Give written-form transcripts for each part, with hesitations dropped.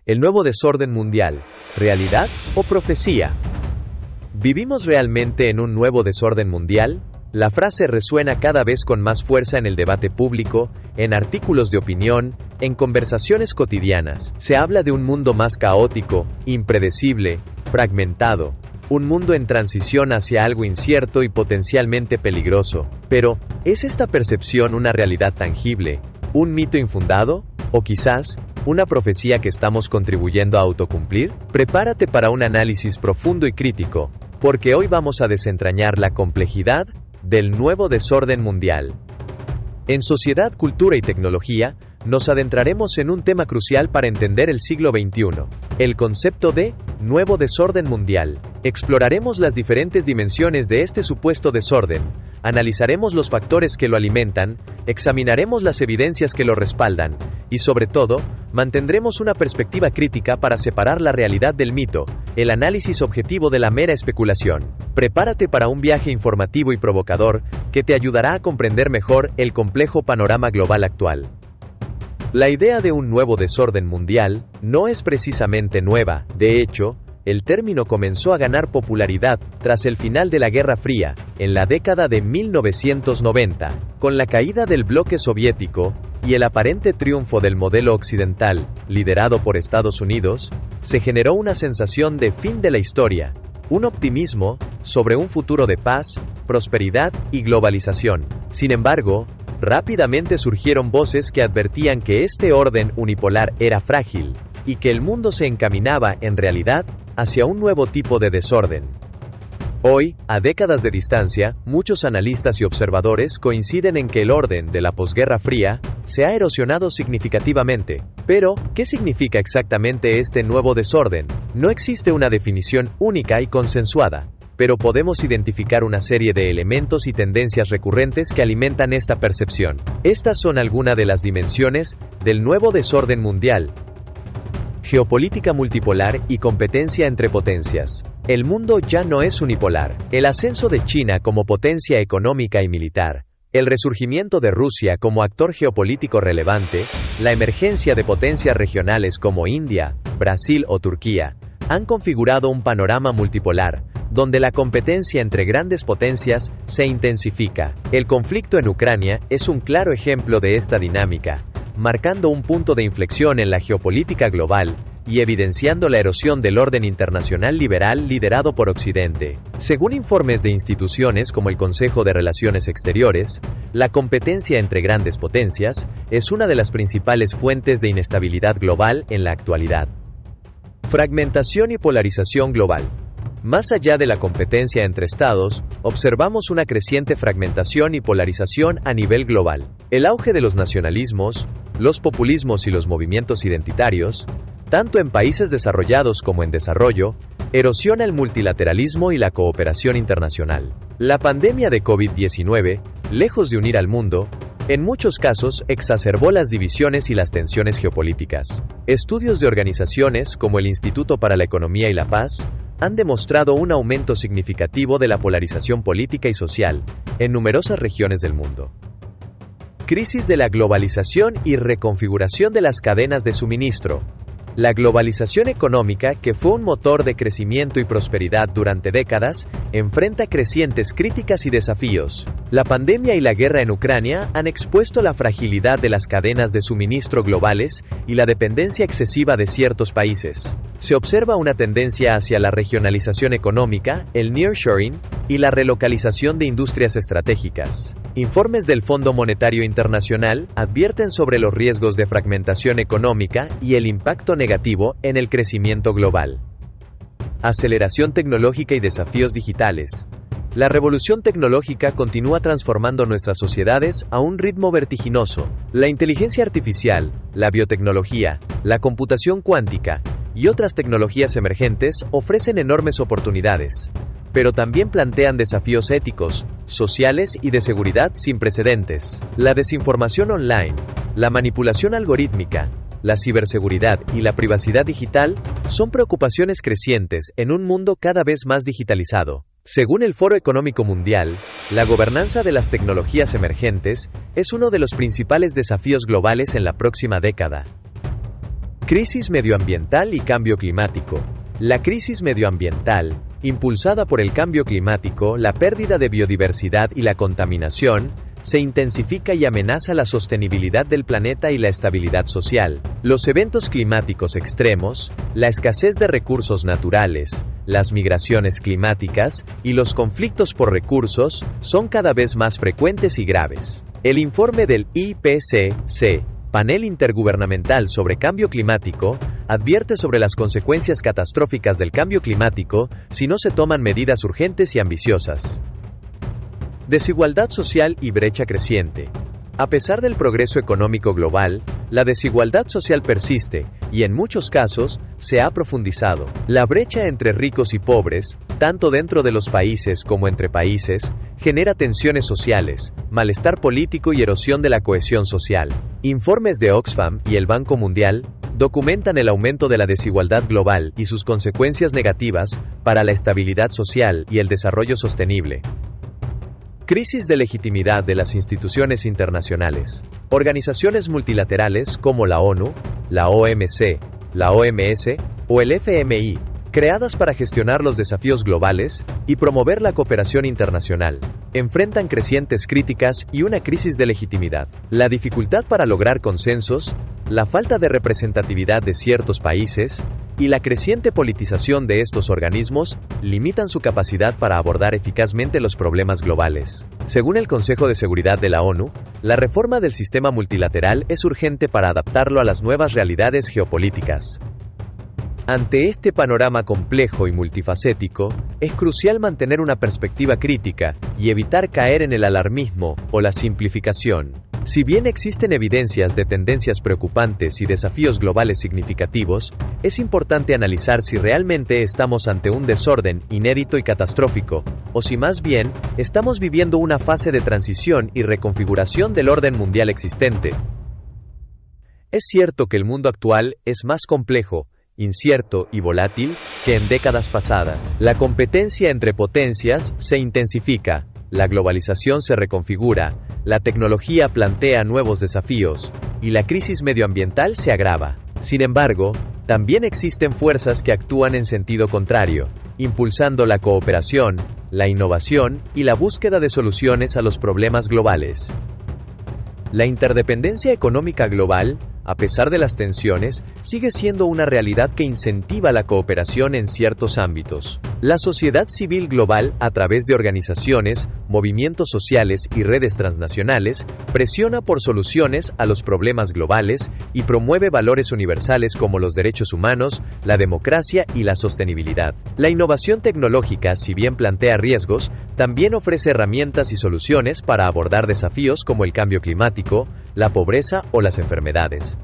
El nuevo desorden mundial, ¿realidad o profecía? ¿Vivimos realmente en un nuevo desorden mundial? La frase resuena cada vez con más fuerza en el debate público, en artículos de opinión, en conversaciones cotidianas. Se habla de un mundo más caótico, impredecible, fragmentado, un mundo en transición hacia algo incierto y potencialmente peligroso. Pero, ¿es esta percepción una realidad tangible, un mito infundado, o quizás una profecía que estamos contribuyendo a autocumplir? Prepárate para un análisis profundo y crítico, porque hoy vamos a desentrañar la complejidad del nuevo desorden mundial. En Sociedad, Cultura y Tecnología, nos adentraremos en un tema crucial para entender el siglo XXI, el concepto de nuevo desorden mundial. Exploraremos las diferentes dimensiones de este supuesto desorden, analizaremos los factores que lo alimentan, examinaremos las evidencias que lo respaldan, y sobre todo, mantendremos una perspectiva crítica para separar la realidad del mito, el análisis objetivo de la mera especulación. Prepárate para un viaje informativo y provocador que te ayudará a comprender mejor el complejo panorama global actual. La idea de un nuevo desorden mundial no es precisamente nueva. De hecho, el término comenzó a ganar popularidad tras el final de la Guerra Fría, en la década de 1990, con la caída del bloque soviético y el aparente triunfo del modelo occidental, liderado por Estados Unidos. Se generó una sensación de fin de la historia, un optimismo sobre un futuro de paz, prosperidad y globalización. Sin embargo, rápidamente surgieron voces que advertían que este orden unipolar era frágil, y que el mundo se encaminaba, en realidad, hacia un nuevo tipo de desorden. Hoy, a décadas de distancia, muchos analistas y observadores coinciden en que el orden de la posguerra fría se ha erosionado significativamente. Pero, ¿qué significa exactamente este nuevo desorden? No existe una definición única y consensuada, pero podemos identificar una serie de elementos y tendencias recurrentes que alimentan esta percepción. Estas son algunas de las dimensiones del nuevo desorden mundial. Geopolítica multipolar y competencia entre potencias. El mundo ya no es unipolar. El ascenso de China como potencia económica y militar, el resurgimiento de Rusia como actor geopolítico relevante, la emergencia de potencias regionales como India, Brasil o Turquía, han configurado un panorama multipolar, donde la competencia entre grandes potencias se intensifica. El conflicto en Ucrania es un claro ejemplo de esta dinámica, marcando un punto de inflexión en la geopolítica global y evidenciando la erosión del orden internacional liberal liderado por Occidente. Según informes de instituciones como el Consejo de Relaciones Exteriores, la competencia entre grandes potencias es una de las principales fuentes de inestabilidad global en la actualidad. Fragmentación y polarización global. Más allá de la competencia entre estados, observamos una creciente fragmentación y polarización a nivel global. El auge de los nacionalismos, los populismos y los movimientos identitarios, tanto en países desarrollados como en desarrollo, erosiona el multilateralismo y la cooperación internacional. La pandemia de COVID-19, lejos de unir al mundo, en muchos casos exacerbó las divisiones y las tensiones geopolíticas. Estudios de organizaciones como el Instituto para la Economía y la Paz han demostrado un aumento significativo de la polarización política y social en numerosas regiones del mundo. Crisis de la globalización y reconfiguración de las cadenas de suministro. La globalización económica, que fue un motor de crecimiento y prosperidad durante décadas, enfrenta crecientes críticas y desafíos. La pandemia y la guerra en Ucrania han expuesto la fragilidad de las cadenas de suministro globales y la dependencia excesiva de ciertos países. Se observa una tendencia hacia la regionalización económica, el nearshoring, y la relocalización de industrias estratégicas. Informes del Fondo Monetario Internacional advierten sobre los riesgos de fragmentación económica y el impacto negativo en el crecimiento global. Aceleración tecnológica y desafíos digitales. La revolución tecnológica continúa transformando nuestras sociedades a un ritmo vertiginoso. La inteligencia artificial, la biotecnología, la computación cuántica y otras tecnologías emergentes ofrecen enormes oportunidades, pero también plantean desafíos éticos, sociales y de seguridad sin precedentes. La desinformación online, la manipulación algorítmica, la ciberseguridad y la privacidad digital son preocupaciones crecientes en un mundo cada vez más digitalizado. Según el Foro Económico Mundial, la gobernanza de las tecnologías emergentes es uno de los principales desafíos globales en la próxima década. Crisis medioambiental y cambio climático. La crisis medioambiental, impulsada por el cambio climático, la pérdida de biodiversidad y la contaminación, se intensifica y amenaza la sostenibilidad del planeta y la estabilidad social. Los eventos climáticos extremos, la escasez de recursos naturales, las migraciones climáticas y los conflictos por recursos son cada vez más frecuentes y graves. El informe del IPCC, Panel Intergubernamental sobre Cambio Climático, advierte sobre las consecuencias catastróficas del cambio climático si no se toman medidas urgentes y ambiciosas. Desigualdad social y brecha creciente. A pesar del progreso económico global, la desigualdad social persiste y en muchos casos se ha profundizado. La brecha entre ricos y pobres, tanto dentro de los países como entre países, genera tensiones sociales, malestar político y erosión de la cohesión social. Informes de Oxfam y el Banco Mundial documentan el aumento de la desigualdad global y sus consecuencias negativas para la estabilidad social y el desarrollo sostenible. Crisis de legitimidad de las instituciones internacionales. Organizaciones multilaterales como la ONU, la OMC, la OMS o el FMI, creadas para gestionar los desafíos globales y promover la cooperación internacional, enfrentan crecientes críticas y una crisis de legitimidad. La dificultad para lograr consensos, la falta de representatividad de ciertos países y la creciente politización de estos organismos limitan su capacidad para abordar eficazmente los problemas globales. Según el Consejo de Seguridad de la ONU, la reforma del sistema multilateral es urgente para adaptarlo a las nuevas realidades geopolíticas. Ante este panorama complejo y multifacético, es crucial mantener una perspectiva crítica y evitar caer en el alarmismo o la simplificación. Si bien existen evidencias de tendencias preocupantes y desafíos globales significativos, es importante analizar si realmente estamos ante un desorden inédito y catastrófico, o si más bien estamos viviendo una fase de transición y reconfiguración del orden mundial existente. Es cierto que el mundo actual es más complejo, incierto y volátil que en décadas pasadas. La competencia entre potencias se intensifica, la globalización se reconfigura, la tecnología plantea nuevos desafíos, y la crisis medioambiental se agrava. Sin embargo, también existen fuerzas que actúan en sentido contrario, impulsando la cooperación, la innovación y la búsqueda de soluciones a los problemas globales. La interdependencia económica global, a pesar de las tensiones, sigue siendo una realidad que incentiva la cooperación en ciertos ámbitos. La sociedad civil global, a través de organizaciones, movimientos sociales y redes transnacionales, presiona por soluciones a los problemas globales y promueve valores universales como los derechos humanos, la democracia y la sostenibilidad. La innovación tecnológica, si bien plantea riesgos, también ofrece herramientas y soluciones para abordar desafíos como el cambio climático, la pobreza o las enfermedades.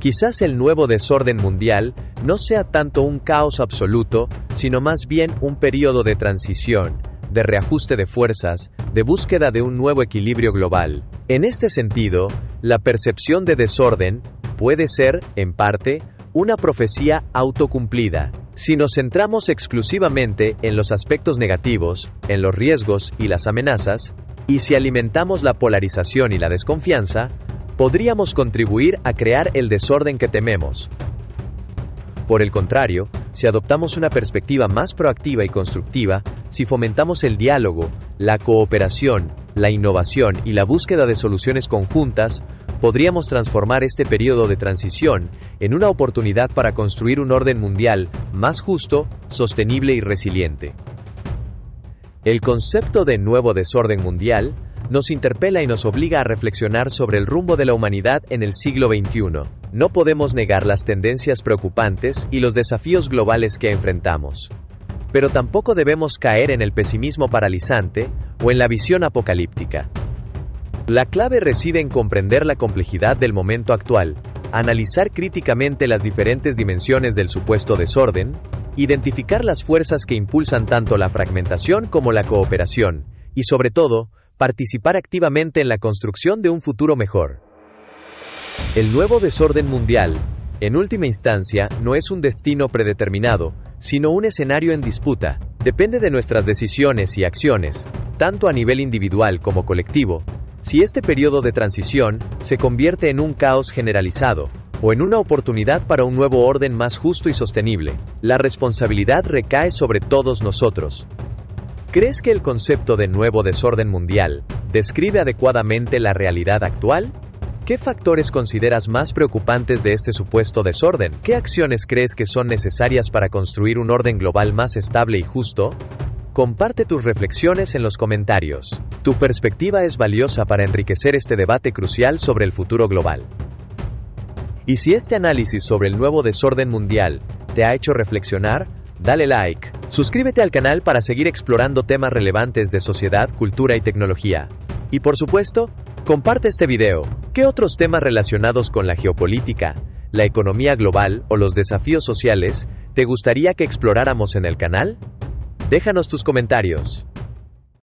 Quizás el nuevo desorden mundial no sea tanto un caos absoluto, sino más bien un periodo de transición, de reajuste de fuerzas, de búsqueda de un nuevo equilibrio global. En este sentido, la percepción de desorden puede ser, en parte, una profecía autocumplida. Si nos centramos exclusivamente en los aspectos negativos, en los riesgos y las amenazas, y si alimentamos la polarización y la desconfianza, podríamos contribuir a crear el desorden que tememos. Por el contrario, si adoptamos una perspectiva más proactiva y constructiva, si fomentamos el diálogo, la cooperación, la innovación y la búsqueda de soluciones conjuntas, podríamos transformar este periodo de transición en una oportunidad para construir un orden mundial más justo, sostenible y resiliente. El concepto de nuevo desorden mundial nos interpela y nos obliga a reflexionar sobre el rumbo de la humanidad en el siglo XXI. No podemos negar las tendencias preocupantes y los desafíos globales que enfrentamos. Pero tampoco debemos caer en el pesimismo paralizante o en la visión apocalíptica. La clave reside en comprender la complejidad del momento actual, analizar críticamente las diferentes dimensiones del supuesto desorden, identificar las fuerzas que impulsan tanto la fragmentación como la cooperación, y sobre todo, participar activamente en la construcción de un futuro mejor. El nuevo desorden mundial, en última instancia, no es un destino predeterminado, sino un escenario en disputa. Depende de nuestras decisiones y acciones, tanto a nivel individual como colectivo, si este periodo de transición se convierte en un caos generalizado, o en una oportunidad para un nuevo orden más justo y sostenible. La responsabilidad recae sobre todos nosotros. ¿Crees que el concepto de nuevo desorden mundial describe adecuadamente la realidad actual? ¿Qué factores consideras más preocupantes de este supuesto desorden? ¿Qué acciones crees que son necesarias para construir un orden global más estable y justo? Comparte tus reflexiones en los comentarios. Tu perspectiva es valiosa para enriquecer este debate crucial sobre el futuro global. Y si este análisis sobre el nuevo desorden mundial te ha hecho reflexionar, dale like. Suscríbete al canal para seguir explorando temas relevantes de sociedad, cultura y tecnología. Y por supuesto, comparte este video. ¿Qué otros temas relacionados con la geopolítica, la economía global o los desafíos sociales te gustaría que exploráramos en el canal? Déjanos tus comentarios.